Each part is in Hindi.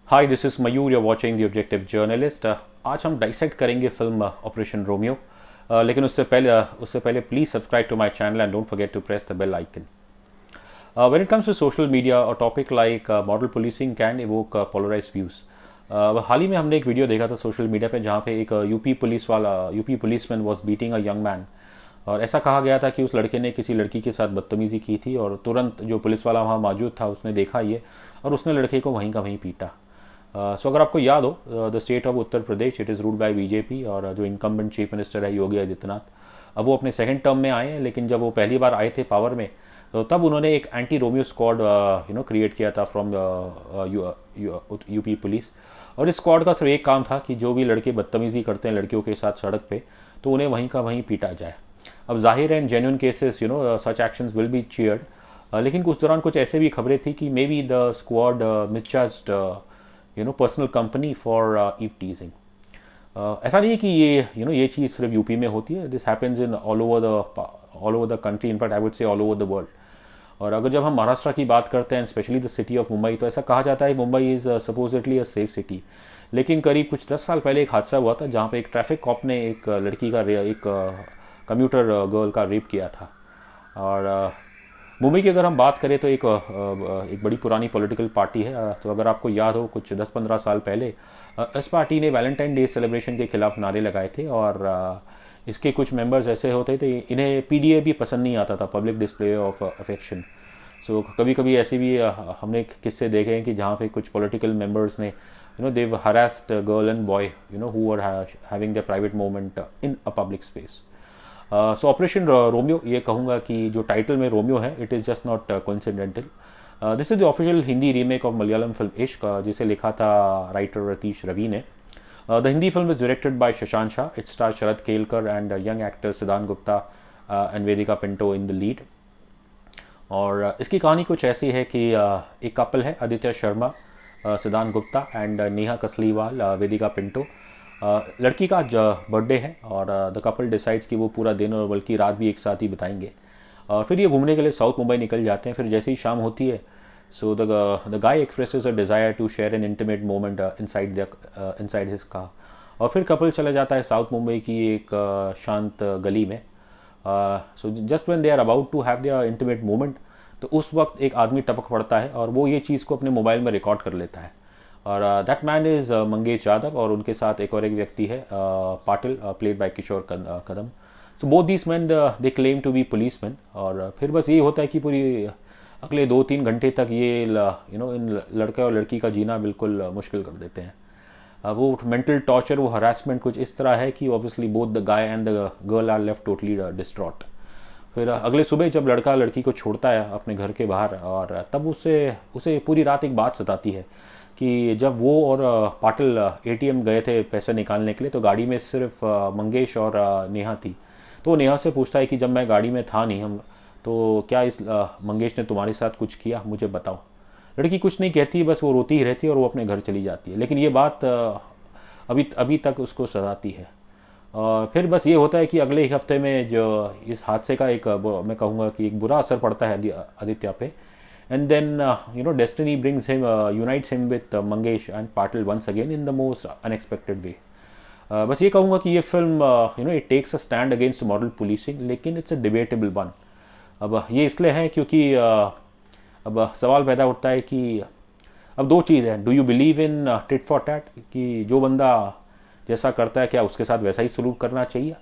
Hi this is Mayur, you watching the objective journalist. आज हम डाइसेक्ट करेंगे फिल्म ऑपरेशन रोमियो। लेकिन उससे पहले please subscribe to my channel and don't forget to press the bell icon. When it comes to social media, a topic like model policing can evoke polarized views. हाल ही में हमने एक वीडियो देखा था सोशल मीडिया पे जहाँ पे एक UP policeman was beating a young man. और ऐसा कहा गया था कि उस लड़के ने किसी लड़की के साथ बदतमीज़ी की थी और तुरंत जो पुलिस वाला वहाँ मौजूद था उसने देखा ये और उसने लड़के को वहीं का वहीं पीटा। सो अगर आपको याद हो, the state of Uttar Pradesh it is ruled by BJP और जो इनकम्बेंट चीफ मिनिस्टर है योगी आदित्यनाथ। अब वो अपने सेकंड टर्म में आए हैं, लेकिन जब वो पहली बार आए थे पावर में तो तब उन्होंने एक एंटी रोमियो स्क्वाड क्रिएट किया था फ्रॉम यूपी पुलिस। और इस स्क्वाड का सिर्फ एक काम था कि जो भी लड़के बदतमीज़ी करते हैं लड़कियों के साथ सड़क पे तो उन्हें वहीं का वहीं पीटा जाए। अब जाहिर है in genuine cases such actions will be cheered. लेकिन उस दौरान कुछ ऐसे भी खबरें थी कि may be the squad mischarged personal company for eve teasing. ऐसा नहीं है कि ये चीज़ सिर्फ यूपी में होती है, this happens in all over the country, in fact I would से ऑल ओवर द वर्ल्ड। और अगर जब हम महाराष्ट्र की बात करते हैं specially the city of Mumbai, तो ऐसा कहा जाता है Mumbai is supposedly a safe city. लेकिन करीब कुछ 10 साल पहले एक हादसा हुआ था जहाँ पे एक ट्रैफिक कॉप ने एक लड़की का एक कम्यूटर गर्ल का रेप किया था। और मुंबई की अगर हम बात करें तो एक बड़ी पुरानी पॉलिटिकल पार्टी है। तो अगर आपको याद हो कुछ 10-15 साल पहले इस पार्टी ने वैलेंटाइन डे सेलिब्रेशन के खिलाफ नारे लगाए थे और इसके कुछ मेंबर्स ऐसे होते थे, इन्हें पीडीए भी पसंद नहीं आता था, पब्लिक डिस्प्ले ऑफ अफेक्शन। सो कभी कभी ऐसे भी हमने किस्से देखे हैं कि जहाँ पे कुछ पॉलिटिकल मेंबर्स ने they harassed girl and boy who are having the private moment in a public space. So operation Romeo, ये कहूँगा कि जो टाइटल में रोमियो है it is just not coincidental. This is the official Hindi remake of Malayalam film Ishq, जिसे लिखा था राइटर रतीश रवि ने। The Hindi film is directed by Shashank Shah, it star Sharad Kelkar and young actor Siddhant Gupta and Vedika Pinto in the lead. और इसकी कहानी कुछ ऐसी है कि एक कपल है, आदित्य शर्मा, सिद्धांत गुप्ता एंड नेहा कसलीवाल, वेदिका पिंटो। लड़की का आज बर्थडे है और द कपल डिसाइड्स कि वो पूरा दिन और बल्कि रात भी एक साथ ही बिताएंगे। और फिर ये घूमने के लिए साउथ मुंबई निकल जाते हैं। फिर जैसे ही शाम होती है so the guy expresses a desire to share an intimate moment inside his car. और फिर कपल चला जाता है साउथ मुंबई की एक शांत गली में। So just when they are about to have their intimate moment, तो उस वक्त एक आदमी टपक पड़ता है और वो ये चीज़ को अपने मोबाइल में रिकॉर्ड कर लेता है। और that man is Mangesh Yadav और उनके साथ एक व्यक्ति है, Patil, played by Kishore Kadam. So both these man they claim to be policeman. और फिर बस ये होता है कि पूरी अगले 2-3 घंटे तक ये इन लड़के और लड़की का जीना बिल्कुल मुश्किल कर देते हैं। वो मेंटल टॉर्चर, वो हरासमेंट कुछ इस तरह है कि obviously both the guy and the girl are left totally distraught. फिर अगले सुबह जब लड़का लड़की को छोड़ता है अपने घर के बाहर, और तब उसे उसे पूरी रात एक बात सताती है कि जब वो और पाटिल एटीएम गए थे पैसे निकालने के लिए तो गाड़ी में सिर्फ मंगेश और नेहा थी। तो वो नेहा से पूछता है कि जब मैं गाड़ी में था नहीं, हम तो क्या इस मंगेश ने तुम्हारे साथ कुछ किया, मुझे बताओ। लड़की कुछ नहीं कहती, बस वो रोती ही रहती है और वो अपने घर चली जाती है। लेकिन ये बात अभी अभी तक उसको सताती है। और फिर बस ये होता है कि अगले एक हफ्ते में जो इस हादसे का एक मैं कहूँगा कि एक बुरा असर पड़ता है आदित्य पे। And then destiny brings him unites him with Mangesh and Patil once again in the most unexpected way. बस ये कहूँगा कि ये film it takes a stand against moral policing, लेकिन इट्स अ डिबेटेबल वन। अब ये इसलिए है क्योंकि अब सवाल पैदा उठता है कि अब दो चीज़ है, do you believe in tit for tat, कि जो बंदा जैसा करता है क्या उसके साथ वैसा ही सलूक करना चाहिए,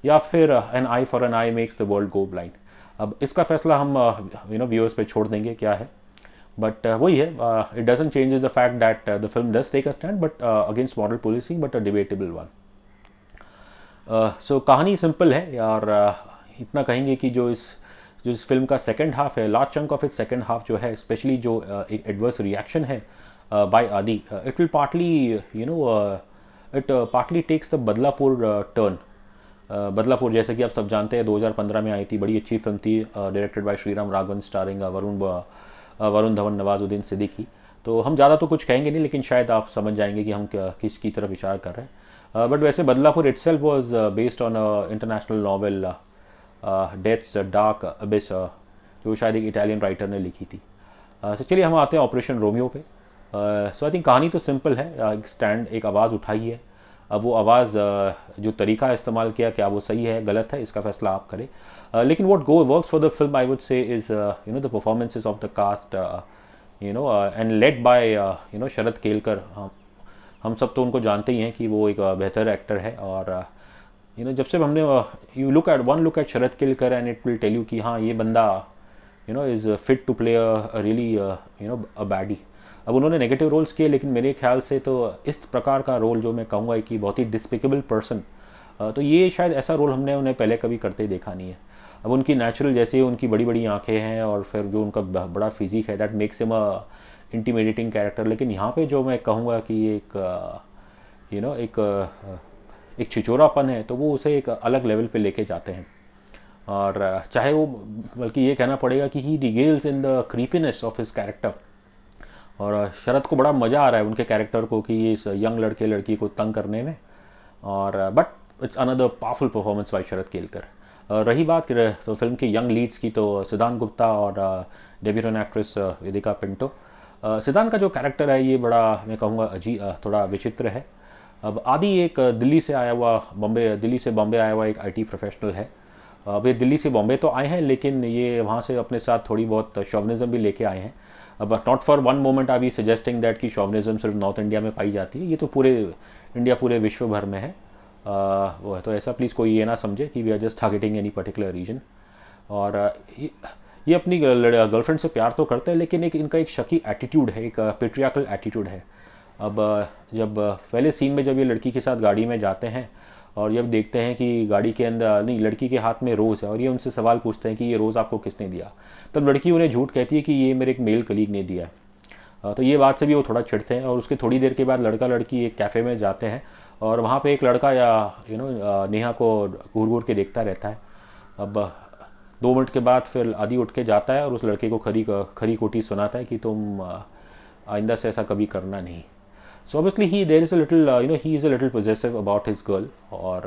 या फिर an eye for an eye makes the world go blind. अब इसका फैसला हम व्यूअर्स पे छोड़ देंगे क्या है। बट वही है, it doesn't changes the fact that the film does take a stand but against moral policing, but a debatable one. So कहानी सिंपल है और इतना कहेंगे कि जो इस फिल्म का सेकंड हाफ है, large chunk of it second half जो है, स्पेशली जो एक एडवर्स रिएक्शन है by Adi, it will partly it partly takes the Badlapur turn. Badlapur जैसे कि आप सब जानते हैं 2015 में आई थी, बड़ी अच्छी फिल्म थी, directed by Shriram Raghavan, starring Varun Dhawan, Nawazuddin Siddiqui. तो हम ज़्यादा तो कुछ कहेंगे नहीं, लेकिन शायद आप समझ जाएंगे कि हम किसकी तरफ इशारा कर रहे हैं। बट वैसे Badlapur itself was based on international novel deaths dark Abish, जो शायद एक इटालियन राइटर ने लिखी थी। तो चलिए हम आते हैं ऑपरेशन रोमियो पे। सो आई थिंक कहानी तो सिंपल है, एक आवाज़ उठाई है। अब वो आवाज़ जो तरीका इस्तेमाल किया, क्या वो सही है गलत है, इसका फैसला आप करें। लेकिन what go works for the film I would say is the performances of the cast, and led by Sharad Kelkar. हम सब तो उनको जानते ही हैं कि वो एक बेहतर एक्टर है। और जब से हमने you look at Sharad Kelkar and it will tell you कि हाँ, ये बंदा is fit to play a really a baddie. अब उन्होंने नेगेटिव रोल्स किए, लेकिन मेरे ख्याल से तो इस प्रकार का रोल जो मैं कहूँगा कि बहुत ही डिस्पिकेबल पर्सन, तो ये शायद ऐसा रोल हमने उन्हें पहले कभी करते देखा नहीं है। अब उनकी नेचुरल, जैसे उनकी बड़ी बड़ी आंखें हैं और फिर जो उनका बड़ा फिजिक है, that makes him a intimidating character. लेकिन यहाँ पे जो मैं कहूँगा कि एक यू नो एक एक छिचोरापन है, तो वो उसे एक अलग लेवल पे लेके जाते हैं। और चाहे वो, बल्कि ये कहना पड़ेगा कि he revels in the creepiness of his character. और शरद को बड़ा मज़ा आ रहा है उनके कैरेक्टर को कि इस यंग लड़के लड़की को तंग करने में। और but it's another powerful performance by Sharad Kelkar. रही बात तो फिल्म के यंग लीड्स की, तो सिद्धांत गुप्ता और डेब्यूटेंट एक्ट्रेस वेदिका पिंटो। सिद्धांत का जो कैरेक्टर है ये बड़ा, मैं कहूँगा थोड़ा विचित्र है। अब आदि एक दिल्ली से बॉम्बे आया हुआ एक आईटी प्रोफेशनल है। अब ये दिल्ली से बॉम्बे तो आए हैं, लेकिन ये वहाँ से अपने साथ थोड़ी बहुत शॉविनिज्म भी लेके आए हैं। अब not for one moment are we suggesting that कि शॉविनिज्म सिर्फ नॉर्थ इंडिया में पाई जाती है, ये तो पूरे विश्व भर में है। वो है, तो ऐसा प्लीज़ कोई ये ना समझे कि we are just targeting any particular region. और ये अपनी गर्लफ्रेंड से प्यार तो करते हैं, लेकिन इनका एक शकी एटीट्यूड है, एक पेट्रियाकल एटीट्यूड है। अब जब पहले सीन में जब ये लड़की के साथ गाड़ी में जाते हैं और जब देखते हैं कि गाड़ी के अंदर नहीं, लड़की के हाथ में रोज़ है और ये उनसे सवाल पूछते हैं कि ये रोज़ आपको किसने दिया, तब लड़की उन्हें झूठ कहती है कि ये मेरे एक मेल कलीग ने दिया है। तो ये बात से भी वो थोड़ा चिढ़ते हैं। और उसके थोड़ी देर के बाद लड़का लड़की एक कैफ़े में जाते हैं और वहाँ पे एक लड़का या नेहा को घूर घूर के देखता रहता है। अब 2 मिनट के बाद फिर आदि उठ के जाता है और उस लड़के को खरी खोटी सुनाता है कि तुम आइंदा से ऐसा कभी करना नहीं। So obviously there is a little he is a little possessive about his girl। और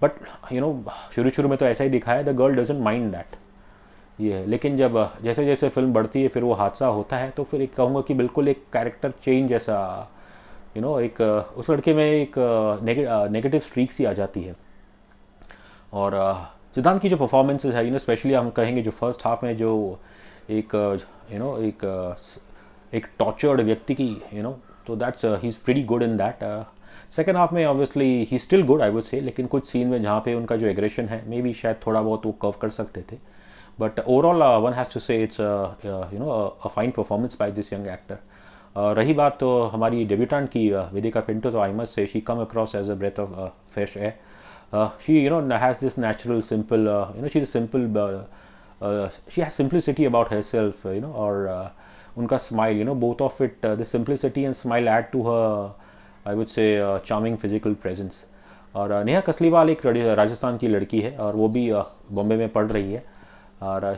but शुरू में तो ऐसा ही दिखाया, the girl doesn't mind that। ये है, लेकिन जब जैसे जैसे फिल्म बढ़ती है, फिर वो हादसा होता है, तो फिर एक कहूँगा कि बिल्कुल एक कैरेक्टर चेंज जैसा, एक उस लड़के में एक नेगेटिव स्ट्रीक सी आ जाती है। और सिद्धांत की जो परफॉर्मेंसेज है, स्पेशली हम कहेंगे जो फर्स्ट हाफ में जो एक एक टॉर्चर्ड व्यक्ति की, तो that's he is pretty good in that. Second half में obviously he still good I would say, लेकिन कुछ सीन में जहाँ पे उनका जो एग्रेशन है, मे बी शायद थोड़ा बहुत वो कव कर सकते थे। But overall one has to say it's a fine performance by this young actor. रही बात तो हमारी डेब्यूटेंट की, वेदिका पिंटो, तो I must say she come across as a breath of fresh air. She has this natural simple, she's simple, she has simplicity about herself, or unka smile, both of it, the simplicity and smile add to her, I would say, charming physical presence। और नेहा कसलीवाल एक राजस्थान की लड़की है और वो भी बॉम्बे में पढ़ रही है। और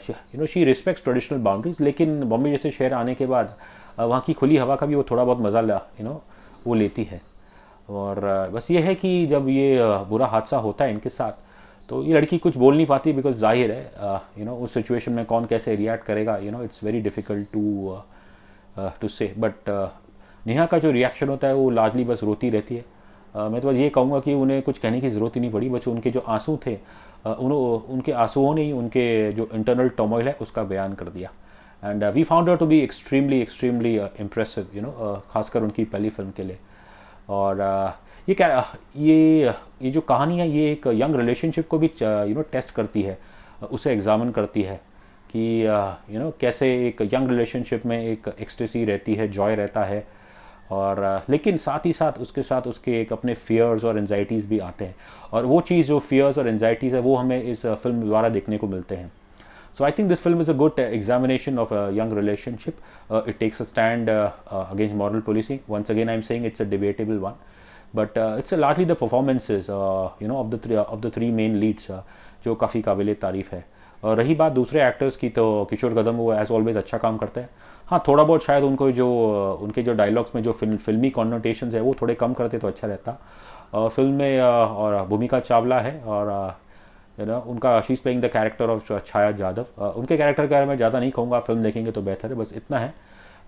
शी रिस्पेक्ट्स ट्रेडिशनल बाउंड्रीज, लेकिन बॉम्बे जैसे शहर आने के बाद वहाँ की खुली हवा का भी वो थोड़ा बहुत मज़ा वो लेती है। और बस ये है कि जब ये बुरा हादसा होता है इनके साथ, तो ये लड़की कुछ बोल नहीं पाती, बिकॉज जाहिर है उस सिचुएशन में कौन कैसे रिएक्ट करेगा, इट्स वेरी डिफ़िकल्ट टू से। बट नेहा का जो रिएक्शन होता है वो लार्जली बस रोती रहती है। मैं तो बस ये कहूँगा कि उन्हें कुछ कहने की ज़रूरत ही नहीं पड़ी, बस उनके जो आंसू थे, उनके आंसुओं ने ही उनके जो इंटरनल टर्मोइल है उसका बयान कर दिया। And we found her to be extremely impressive, खासकर उनकी पहली फिल्म के लिए। और ये जो कहानी है, ये एक यंग रिलेशनशिप को भी टेस्ट करती है, उसे एग्जामिन करती है कि कैसे एक यंग रिलेशनशिप में एक एक्सटेसी रहती है, जॉय रहता है। और लेकिन साथ ही साथ उसके एक अपने फियर्स और एंजाइटीज़ भी आते हैं। और वो चीज़ जो फियर्स और एंजाइटीज़ है, वो हमें इस फिल्म द्वारा देखने को मिलते हैं। So I think this film is a good examination of a young relationship. It takes a stand against moral policing. Once again, I'm saying it's a debatable one, but it's largely the performances, of the three main leads, जो काफ़ी काबिल तारीफ़ है। और रही बात दूसरे एक्टर्स की, तो किशोर कदम वो एज ऑलवेज अच्छा काम करते हैं। हाँ, थोड़ा बहुत शायद उनके जो डायलॉग्स में जो फिल्मी कॉन्नोटेशंस है वो थोड़े कम करते तो अच्छा रहता। फिल्म में और भूमिका चावला है, और उनका she is playing the character of Chhaya Jadhav. उनके कैरेक्टर के बारे में ज़्यादा नहीं कहूँगा, फिल्म देखेंगे तो बेहतर है, बस इतना है।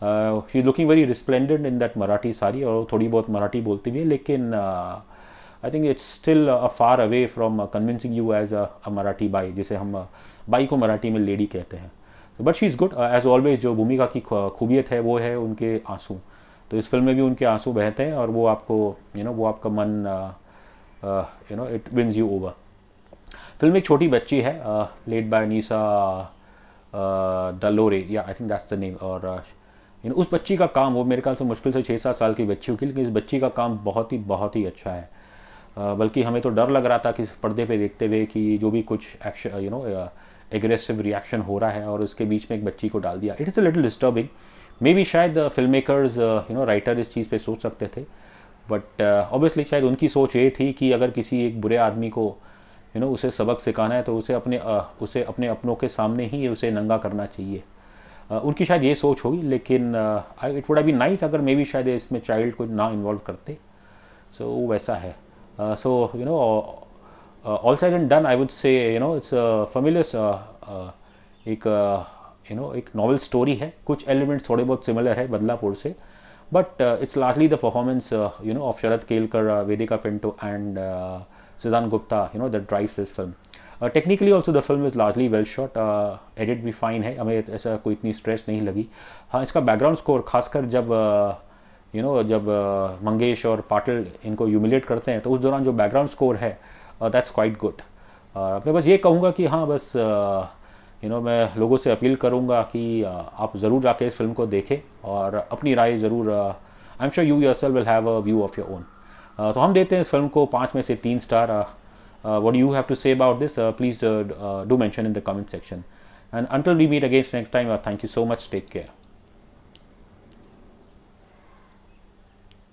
She is looking very resplendent in that Marathi sari, और थोड़ी बहुत मराठी बोलती भी है, लेकिन I think it's still a far away from convincing you as a Marathi बाई, जिसे हम बाई को मराठी में लेडी कहते हैं। But she is good as always. जो भूमिका की खूबियत है वो है उनके आंसू। तो इस फिल्म में भी उनके आंसू बहते हैं और वो आपको वो आपका मन it wins you over. Film एक छोटी बच्ची है, प्लेड बाय नीसा डलोरे, या I think that's the name. और उस बच्ची का काम, वो मेरे ख्याल से मुश्किल से 6-7 साल की बच्ची होगी, लेकिन इस बच्ची का काम बहुत ही अच्छा है। बल्कि हमें तो डर लग रहा था कि इस पर्दे पे देखते हुए कि जो भी कुछ एक्शन एग्रेसिव रिएक्शन हो रहा है और उसके बीच में एक बच्ची को डाल दिया। It is a little disturbing. May be शायद फिल्म मेकर्स राइटर इस चीज़ पे सोच सकते थे, बट ऑब्वियसली शायद उनकी सोच ये थी कि अगर किसी एक बुरे आदमी को उसे सबक सिखाना है तो उसे अपने अपनों के सामने ही उसे नंगा करना चाहिए। उनकी शायद ये सोच होगी, लेकिन it would have been nice अगर मे बी शायद इसमें चाइल्ड को ना इन्वॉल्व करते। सो वैसा है। So all said and done, I would say it's फेमिलियस। एक एक नॉवल स्टोरी है, कुछ एलिमेंट्स थोड़े बहुत सिमिलर है बदलापुर से, but it's largely the performance of Sharad Kelkar, Vedika Pinto and Siddhant Gupta that drives this film. Technically also the film is largely well shot, edit भी fine है, हमें ऐसा कोई इतनी स्ट्रेस नहीं लगी। हाँ, इसका बैकग्राउंड स्कोर खासकर जब जब मंगेश और पाटिल इनको ह्यूमिलेट करते हैं तो उस दौरान जो बैकग्राउंड स्कोर है दैट्स क्वाइट गुड। मैं बस ये कहूँगा कि हाँ, बस मैं लोगों से अपील करूंगा कि आप ज़रूर जाके इस फिल्म को देखें और अपनी राय ज़रूर, I am sure you yourself will have a view of your own. तो हम देते हैं इस फिल्म को 5 में से 3 star. What do you have to say about this? Please do mention in the comment section, and until we meet again next time, thank you so much, take care.